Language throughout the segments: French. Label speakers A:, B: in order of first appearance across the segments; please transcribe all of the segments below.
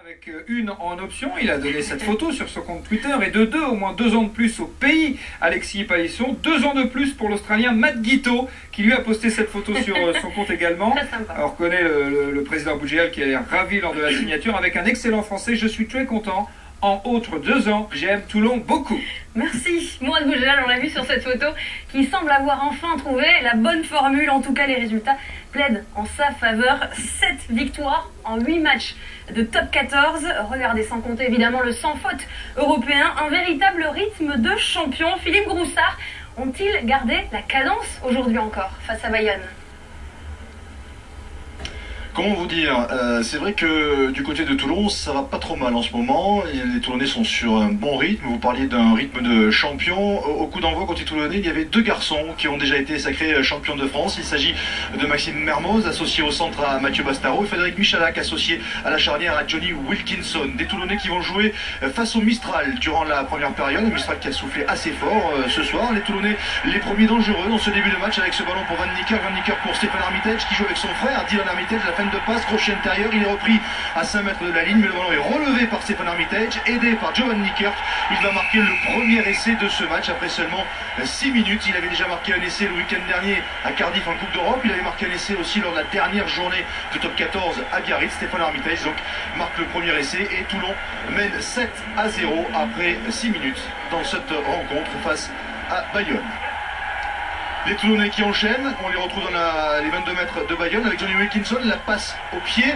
A: Avec une en option, il a donné cette photo sur son compte Twitter et de deux, au moins 2 ans de plus au pays, Alexis Palisson, 2 ans de plus pour l'Australien Matt Guito, qui lui a posté cette photo sur son compte également. On reconnaît le président Boudjéal qui a l'air ravi lors de la signature avec un excellent français. Je suis très content. En outre 2 ans, j'aime Toulon beaucoup.
B: Merci. Mourad Boudjéal, on l'a vu sur cette photo, qui semble avoir enfin trouvé la bonne formule. En tout cas, les résultats plaident en sa faveur. 7 victoires en 8 matchs de top 14. Regardez, sans compter évidemment le sans faute européen. Un véritable rythme de champion. Philippe Groussard, ont-ils gardé la cadence aujourd'hui encore face à Bayonne ?
C: Comment vous dire, c'est vrai que du côté de Toulon, ça va pas trop mal en ce moment. Les Toulonnais sont sur un bon rythme. Vous parliez d'un rythme de champion. Au coup d'envoi côté Toulonnais, il y avait 2 garçons qui ont déjà été sacrés champions de France. Il s'agit de Maxime Mermoz, associé au centre à Mathieu Bastaro, et Frédéric Michalak, associé à la charnière à Johnny Wilkinson. Des Toulonnais qui vont jouer face au Mistral durant la première période. Le Mistral qui a soufflé assez fort ce soir. Les Toulonnais, les premiers dangereux dans ce début de match avec ce ballon pour Van Nicker pour Stéphane Armitage qui joue avec son frère Dylan Armitage. La fin de passe, crochet intérieur, il est repris à 5 mètres de la ligne, mais le ballon est relevé par Stéphane Armitage, aidé par Joe Van Nicker. Il va marquer le premier essai de ce match après seulement 6 minutes. Il avait déjà marqué un essai le week-end dernier à Cardiff en Coupe d'Europe. Il avait marqué un essai aussi lors de la dernière journée de top 14 à Biarritz. Stéphane Armitage donc marque le premier essai et Toulon mène 7-0 après 6 minutes dans cette rencontre face à Bayonne. Les Toulonnais qui enchaînent, on les retrouve dans les 22 mètres de Bayonne avec Johnny Wilkinson, la passe au pied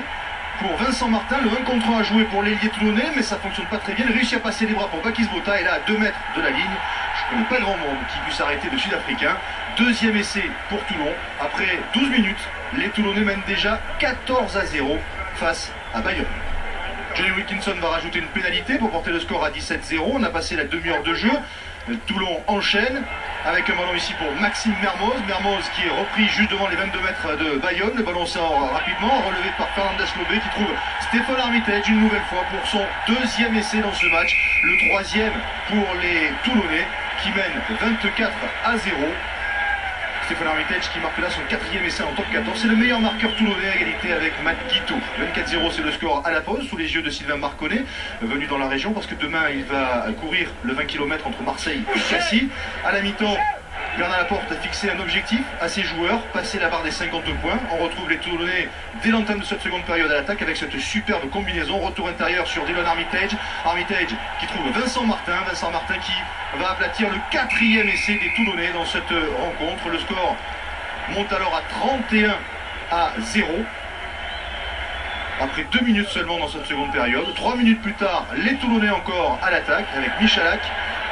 C: pour Vincent Martin, le 1 contre 1 à jouer pour l'ailier toulonnais, mais ça fonctionne pas très bien. Il réussit à passer les bras pour Bakis Bota et là à 2 mètres de la ligne, je connais pas grand monde qui puisse arrêter le Sud-Africain. Deuxième essai pour Toulon, après 12 minutes, les Toulonnais mènent déjà 14-0 face à Bayonne. Johnny Wilkinson va rajouter une pénalité pour porter le score à 17-0, on a passé la demi-heure de jeu. Toulon enchaîne avec un ballon ici pour Maxime Mermoz. Mermoz qui est repris juste devant les 22 mètres de Bayonne. Le ballon sort rapidement, relevé par Fernandez Lobé qui trouve Stéphane Armitage une nouvelle fois pour son 2e essai dans ce match. Le 3e pour les Toulonnais qui mènent 24-0. Stéphane Armitage qui marque là son 4e essai en top 14. C'est le meilleur marqueur toulonnais à égalité avec Matt Guito. 24-0 c'est le score à la pause sous les yeux de Sylvain Marconnet, venu dans la région parce que demain il va courir le 20 km entre Marseille et Cassis. À la mi-temps, Bernard Laporte a fixé un objectif à ses joueurs, passer la barre des 52 points. On retrouve les Toulonnais dès l'entame de cette seconde période à l'attaque avec cette superbe combinaison. Retour intérieur sur Dylan Armitage. Armitage qui trouve Vincent Martin. Vincent Martin qui va aplatir le 4e essai des Toulonnais dans cette rencontre. Le score monte alors à 31-0. Après 2 minutes seulement dans cette seconde période. 3 minutes plus tard, les Toulonnais encore à l'attaque avec Michalak.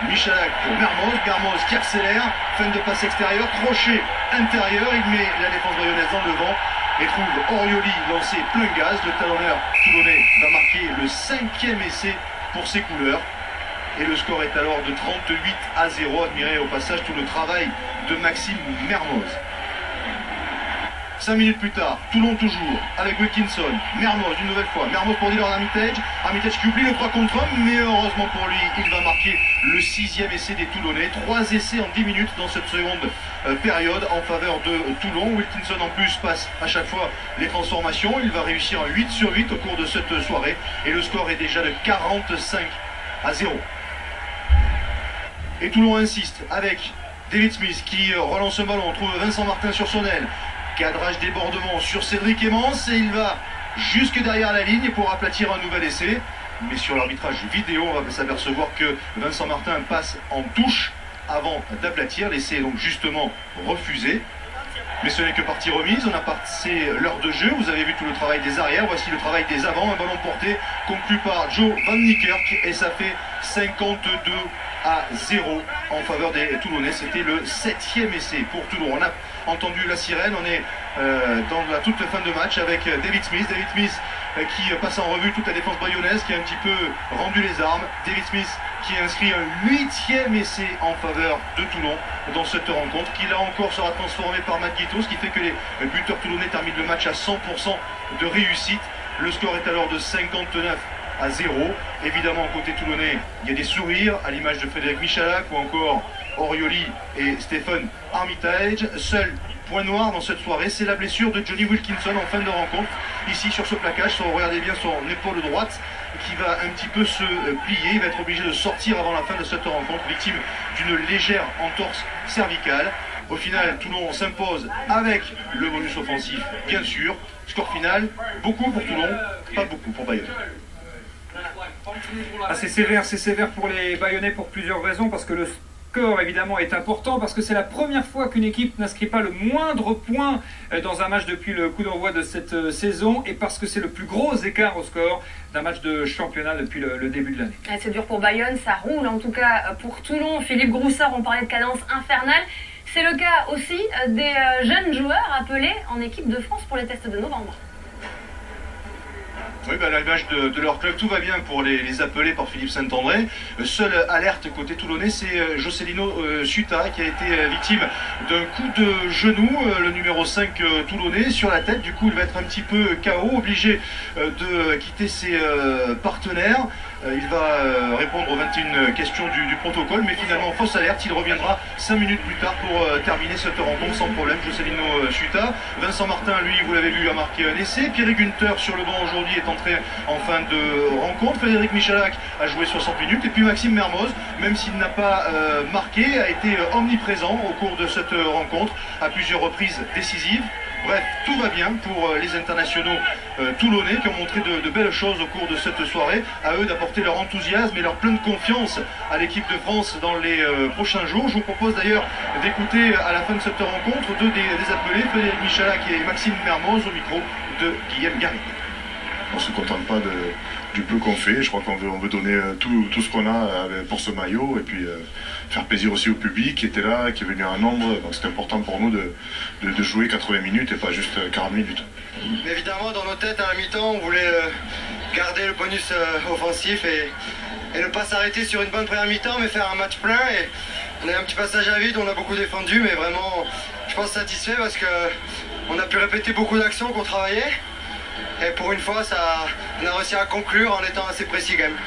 C: Michalak pour Mermoz, Mermoz qui accélère, fin de passe extérieure, crochet intérieur, il met la défense bayonnaise dans le vent et trouve Orioli lancé plein gaz. Le talonneur toulonnais va marquer le 5e essai pour ses couleurs. Et le score est alors de 38-0. Admirez au passage tout le travail de Maxime Mermoz. 5 minutes plus tard, Toulon toujours, avec Wilkinson, Mermoz une nouvelle fois, Mermoz pour Dylan Armitage, Armitage qui oublie le 3 contre 1, mais heureusement pour lui, il va marquer le 6e essai des Toulonnais. 3 essais en 10 minutes dans cette seconde période en faveur de Toulon. Wilkinson en plus passe à chaque fois les transformations, il va réussir un 8 sur 8 au cours de cette soirée, et le score est déjà de 45-0. Et Toulon insiste avec David Smith qui relance un ballon, on trouve Vincent Martin sur son aile. Cadrage débordement sur Cédric Emmence et il va jusque derrière la ligne pour aplatir un nouvel essai. Mais sur l'arbitrage vidéo, on va s'apercevoir que Vincent Martin passe en touche avant d'aplatir. L'essai est donc justement refusé. Mais ce n'est que partie remise, on a passé l'heure de jeu, vous avez vu tout le travail des arrières, voici le travail des avants, un ballon porté conclu par Joe Van Nicker et ça fait 52-0 en faveur des Toulonnais. C'était le 7e essai pour Toulon. On a entendu la sirène, on est dans la toute fin de match avec David Smith. David Smith qui passe en revue toute la défense bayonnaise, qui a un petit peu rendu les armes. David Smith qui inscrit un 8e essai en faveur de Toulon dans cette rencontre, qui là encore sera transformé par Matt Guito, ce qui fait que les buteurs toulonnais terminent le match à 100% de réussite. Le score est alors de 59-0. Évidemment, côté toulonnais, il y a des sourires, à l'image de Frédéric Michalak ou encore Orioli et Stéphane Armitage. Seul point noir dans cette soirée, c'est la blessure de Johnny Wilkinson en fin de rencontre. Ici sur ce plaquage, regardez bien son épaule droite qui va un petit peu se plier. Il va être obligé de sortir avant la fin de cette rencontre, victime d'une légère entorse cervicale. Au final, Toulon s'impose avec le bonus offensif, bien sûr. Score final, beaucoup pour Toulon, pas beaucoup pour Bayonne.
A: Ah, c'est sévère pour les Bayonnais pour plusieurs raisons, parce que le score évidemment est important, parce que c'est la première fois qu'une équipe n'inscrit pas le moindre point dans un match depuis le coup d'envoi de cette saison, et parce que c'est le plus gros écart au score d'un match de championnat depuis le début de l'année.
B: C'est dur pour Bayonne, ça roule en tout cas pour Toulon. Philippe Groussard, on parlait de cadence infernale. C'est le cas aussi des jeunes joueurs appelés en équipe de France pour les tests de novembre.
C: Oui, à l'image de leur club, tout va bien pour les appelés par Philippe Saint-André. Seule alerte côté toulonnais, c'est Jocelino Suta qui a été victime d'un coup de genou, le numéro 5 toulonnais, sur la tête. Du coup, il va être un petit peu KO, obligé de quitter ses partenaires. Il va répondre aux 21 questions du protocole, mais finalement, fausse alerte, il reviendra 5 minutes plus tard pour terminer cette rencontre sans problème. Jocelino Suta. Vincent Martin, lui, vous l'avez vu, a marqué un essai. Pierre Gunther, sur le banc aujourd'hui, est entré en fin de rencontre. Frédéric Michalak a joué 60 minutes. Et puis Maxime Mermoz, même s'il n'a pas marqué, a été omniprésent au cours de cette rencontre, à plusieurs reprises décisives. Bref, tout va bien pour les internationaux toulonnais qui ont montré de belles choses au cours de cette soirée. À eux d'apporter leur enthousiasme et leur pleine confiance à l'équipe de France dans les prochains jours. Je vous propose d'ailleurs d'écouter à la fin de cette rencontre deux des appelés, Frédéric Michalak et Maxime Mermoz, au micro de Guillaume Garry.
D: On ne se contente pas du peu qu'on fait. Je crois qu'on veut donner tout ce qu'on a pour ce maillot et puis faire plaisir aussi au public qui était là, qui est venu en nombre. Donc c'est important pour nous de jouer 80 minutes et pas juste 40 minutes.
E: Mais évidemment, dans nos têtes, à la mi-temps, on voulait garder le bonus offensif et ne pas s'arrêter sur une bonne première mi-temps, mais faire un match plein. Et on a eu un petit passage à vide, on a beaucoup défendu, mais vraiment, je pense satisfait parce qu'on a pu répéter beaucoup d'actions qu'on travaillait. Et pour une fois, on a réussi à conclure en étant assez précis quand même.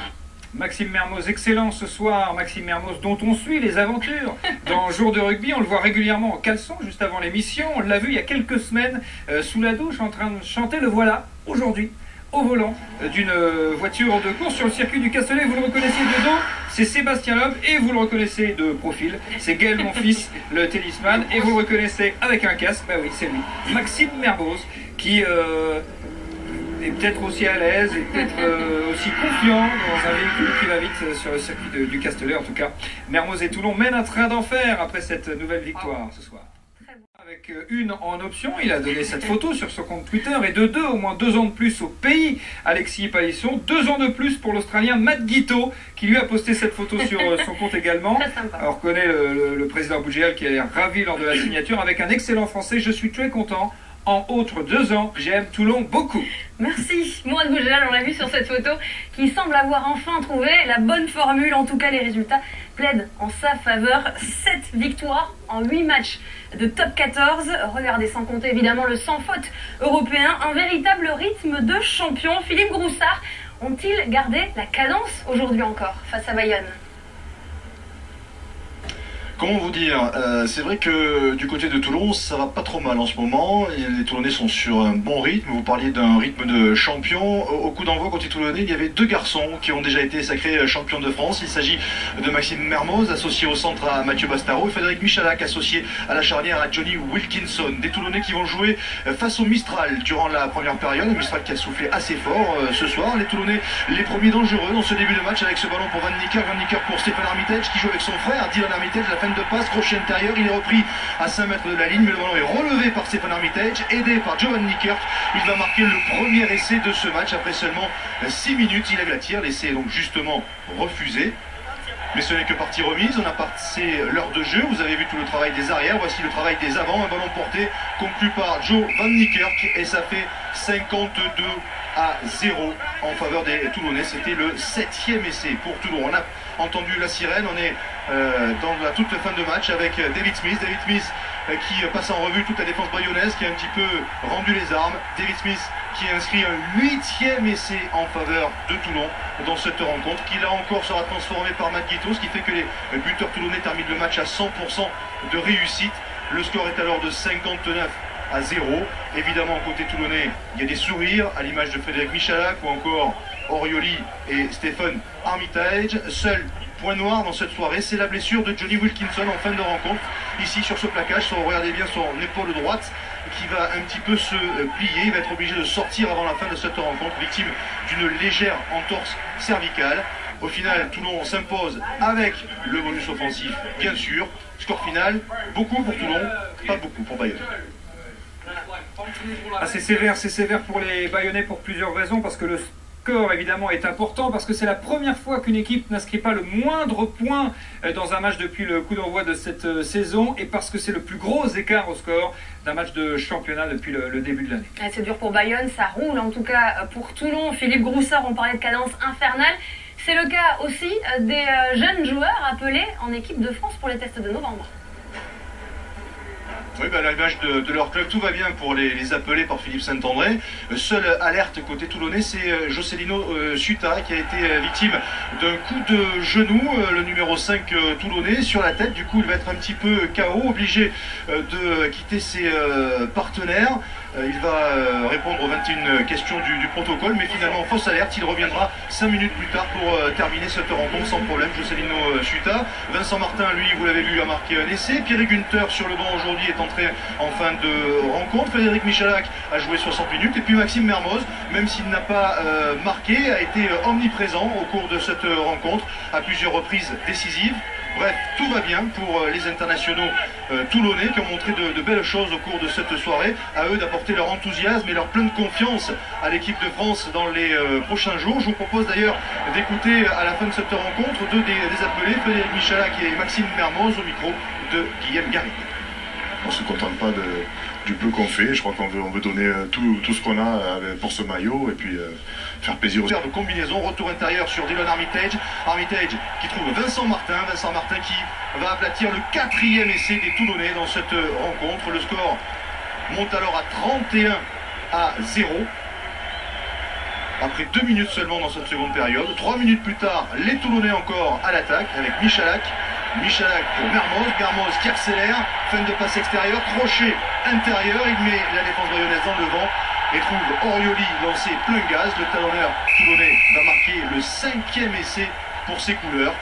A: Maxime Mermoz, excellent ce soir. Maxime Mermoz, dont on suit les aventures dans Jour de rugby. On le voit régulièrement en caleçon juste avant l'émission. On l'a vu il y a quelques semaines sous la douche en train de chanter. Le voilà aujourd'hui au volant d'une voiture de course sur le circuit du Castellet. Vous le reconnaissez de dos, c'est Sébastien Loeb, et vous le reconnaissez de profil, c'est Gaël Monfils, le tennisman, et vous le reconnaissez avec un casque, bah oui c'est lui, Maxime Mermoz, qui est peut-être aussi à l'aise et peut-être aussi confiant dans un véhicule qui va vite sur le circuit du Castellet. En tout cas, Mermoz et Toulon mènent un train d'enfer après cette nouvelle victoire ce soir. Avec une en option, il a donné cette photo sur son compte Twitter, et de deux, au moins 2 ans de plus au pays, Alexis Palisson, 2 ans de plus pour l'Australien Matt Guito, qui lui a posté cette photo sur son compte également. On reconnaît le président Boudjéal qui a l'air ravi lors de la signature, avec un excellent français. Je suis très content. En autre 2 ans, j'aime Toulon beaucoup.
B: Merci Mourad Boudjéal, on l'a vu sur cette photo, qui semble avoir enfin trouvé la bonne formule. En tout cas, les résultats plaident en sa faveur. 7 victoires en 8 matchs de top 14. Regardez, sans compter évidemment le sans faute européen. Un véritable rythme de champion. Philippe Groussard, ont-ils gardé la cadence aujourd'hui encore face à Bayonne ?
C: Comment vous dire, c'est vrai que du côté de Toulon, ça va pas trop mal en ce moment. Les Toulonnais sont sur un bon rythme. Vous parliez d'un rythme de champion. Au coup d'envoi côté Toulonnais, il y avait 2 garçons qui ont déjà été sacrés champions de France. Il s'agit de Maxime Mermoz, associé au centre à Mathieu Bastaro, et Frédéric Michalak, associé à la charnière à Johnny Wilkinson. Des Toulonnais qui vont jouer face au Mistral durant la première période. Le Mistral qui a soufflé assez fort ce soir. Les Toulonnais, les premiers dangereux dans ce début de match, avec ce ballon pour Van Nicker pour Stéphane Armitage qui joue avec son frère Dylan Armitage. La fin de passe, crochet intérieur, il est repris à 5 mètres de la ligne, mais le ballon est relevé par Stéphane Armitage, aidé par Jovan Nicker. Il va marquer le premier essai de ce match après seulement 6 minutes. Il lève la tire, l'essai est donc justement refusé. Mais ce n'est que partie remise, on a passé l'heure de jeu, vous avez vu tout le travail des arrières, voici le travail des avants, un ballon porté conclu par Joe Van Niekerk, et ça fait 52-0 en faveur des Toulonnais. C'était le 7e essai pour Toulon. On a entendu la sirène, on est dans la toute fin de match avec David Smith qui passe en revue toute la défense bayonnaise, qui a un petit peu rendu les armes. David Smith qui inscrit un 8e essai en faveur de Toulon dans cette rencontre, qui là encore sera transformé par Matt Guito, ce qui fait que les buteurs toulonnais terminent le match à 100% de réussite. Le score est alors de 59 à 0. Évidemment, côté toulonnais, il y a des sourires, à l'image de Frédéric Michalak ou encore Orioli et Stéphane Armitage. Seul point noir dans cette soirée, c'est la blessure de Johnny Wilkinson en fin de rencontre. Ici sur ce plaquage, regardez bien son épaule droite qui va un petit peu se plier. Il va être obligé de sortir avant la fin de cette rencontre, victime d'une légère entorse cervicale. Au final, Toulon s'impose avec le bonus offensif, bien sûr. Score final, beaucoup pour Toulon, pas beaucoup pour Bayonne.
A: Ah, c'est sévère pour les Bayonnais pour plusieurs raisons, parce que le score évidemment est important, parce que c'est la première fois qu'une équipe n'inscrit pas le moindre point dans un match depuis le coup d'envoi de cette saison, et parce que c'est le plus gros écart au score d'un match de championnat depuis le début de l'année.
B: C'est dur pour Bayonne, ça roule en tout cas pour Toulon. Philippe Groussard, on parlait de cadence infernale. C'est le cas aussi des jeunes joueurs appelés en équipe de France pour les tests de novembre.
C: Oui, à l'image de leur club, tout va bien pour les appelés par Philippe Saint-André. Seule alerte côté toulonnais, c'est Jocelino Suta qui a été victime d'un coup de genou, le numéro 5 toulonnais, sur la tête. Du coup, il va être un petit peu KO, obligé de quitter ses partenaires. Il va répondre aux 21 questions du protocole, mais finalement, fausse alerte, il reviendra 5 minutes plus tard pour terminer cette rencontre sans problème. Jocelino Suta. Vincent Martin, lui, vous l'avez vu, a marqué un essai. Pierre Gunther sur le banc aujourd'hui est entré en fin de rencontre. Frédéric Michalak a joué 60 minutes. Et puis Maxime Mermoz, même s'il n'a pas marqué, a été omniprésent au cours de cette rencontre, à plusieurs reprises décisives. Bref, tout va bien pour les internationaux toulonnais qui ont montré de belles choses au cours de cette soirée. À eux d'apporter leur enthousiasme et leur pleine confiance à l'équipe de France dans les prochains jours. Je vous propose d'ailleurs d'écouter à la fin de cette rencontre deux des appelés, Frédéric Michalak et Maxime Mermoz, au micro de Guillaume Garrigue.
D: On ne se contente pas du peu qu'on fait. Je crois qu'on veut donner tout ce qu'on a pour ce maillot et puis faire plaisir aux...
C: De combinaison, retour intérieur sur Dylan Armitage. Armitage qui trouve Vincent Martin. Vincent Martin qui va aplatir le 4e essai des Toulonnais dans cette rencontre. Le score monte alors à 31 à 0. Après 2 minutes seulement dans cette seconde période. 3 minutes plus tard, les Toulonnais encore à l'attaque avec Michalak. Michalak pour Mermoz, Mermoz qui accélère, fin de passe extérieure, crochet intérieur, il met la défense bayonnaise dans le vent et trouve Orioli lancé plein gaz. Le talonneur toulonnais va marquer le 5e essai pour ses couleurs.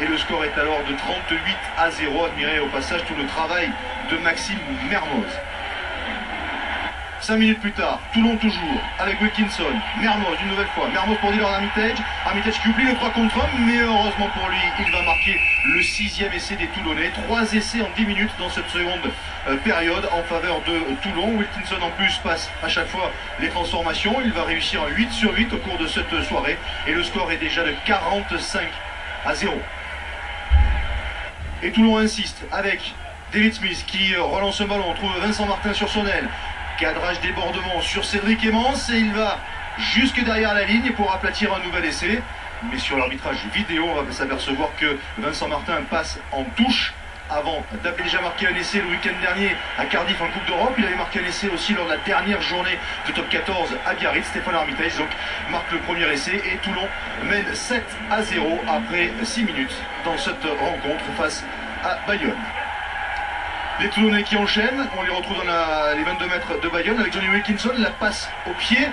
C: Et le score est alors de 38 à 0. Admirez au passage tout le travail de Maxime Mermoz. 5 minutes plus tard, Toulon toujours, avec Wilkinson, Mermoz une nouvelle fois, Mermoz pour Dylan Armitage, Armitage qui oublie le 3 contre 1, mais heureusement pour lui, il va marquer le 6e essai des Toulonnais. 3 essais en 10 minutes dans cette seconde période en faveur de Toulon. Wilkinson en plus passe à chaque fois les transformations, il va réussir un 8 sur 8 au cours de cette soirée, et le score est déjà de 45 à 0. Et Toulon insiste avec David Smith qui relance un ballon, on trouve Vincent Martin sur son aile. Cadrage débordement sur Cédric Emmence et il va jusque derrière la ligne pour aplatir un nouvel essai. Mais sur l'arbitrage vidéo, on va s'apercevoir que Vincent Martin passe en touche avant d'avoir déjà marqué un essai le week-end dernier à Cardiff en Coupe d'Europe. Il avait marqué un essai aussi lors de la dernière journée de Top 14 à Biarritz. Stéphane Armitage donc marque le premier essai et Toulon mène 7 à 0 après 6 minutes dans cette rencontre face à Bayonne. Les Toulonnais qui enchaînent, on les retrouve dans les 22 mètres de Bayonne avec Johnny Wilkinson, la passe au pied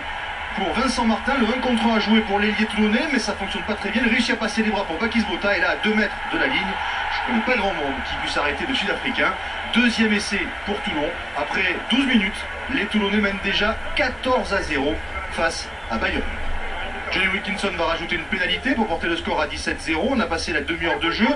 C: pour Vincent Martin, le 1 contre 1 à jouer pour l'ailier toulonnais, mais ça fonctionne pas très bien. Il réussit à passer les bras pour Bakis Bota et là à 2 mètres de la ligne, je connais pas grand monde qui puisse arrêter le Sud-Africain. Deuxième essai pour Toulon, après 12 minutes, les Toulonnais mènent déjà 14 à 0 face à Bayonne. Johnny Wilkinson va rajouter une pénalité pour porter le score à 17-0, on a passé la demi-heure de jeu.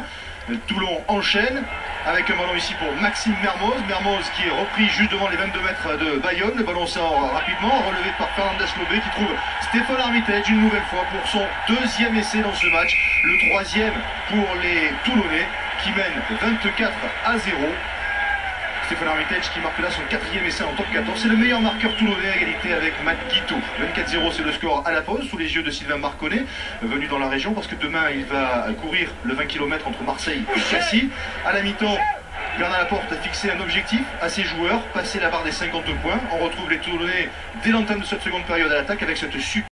C: Toulon enchaîne avec un ballon ici pour Maxime Mermoz. Mermoz qui est repris juste devant les 22 mètres de Bayonne. Le ballon sort rapidement, relevé par Fernandez Lobé qui trouve Stéphane Armitage une nouvelle fois pour son 2e essai dans ce match. Le 3e pour les Toulonnais qui mènent 24 à 0. Stéphane Armitage qui marque là son 4e essai en top 14. C'est le meilleur marqueur toulonnais à égalité avec Matt Guiteau. 24-0 c'est le score à la pause sous les yeux de Sylvain Marconnet, venu dans la région parce que demain il va courir le 20 km entre Marseille et Cassis. À la mi-temps, Bernard Laporte a fixé un objectif à ses joueurs, passer la barre des 50 points. On retrouve les Toulonnais dès l'entame de cette seconde période à l'attaque avec cette super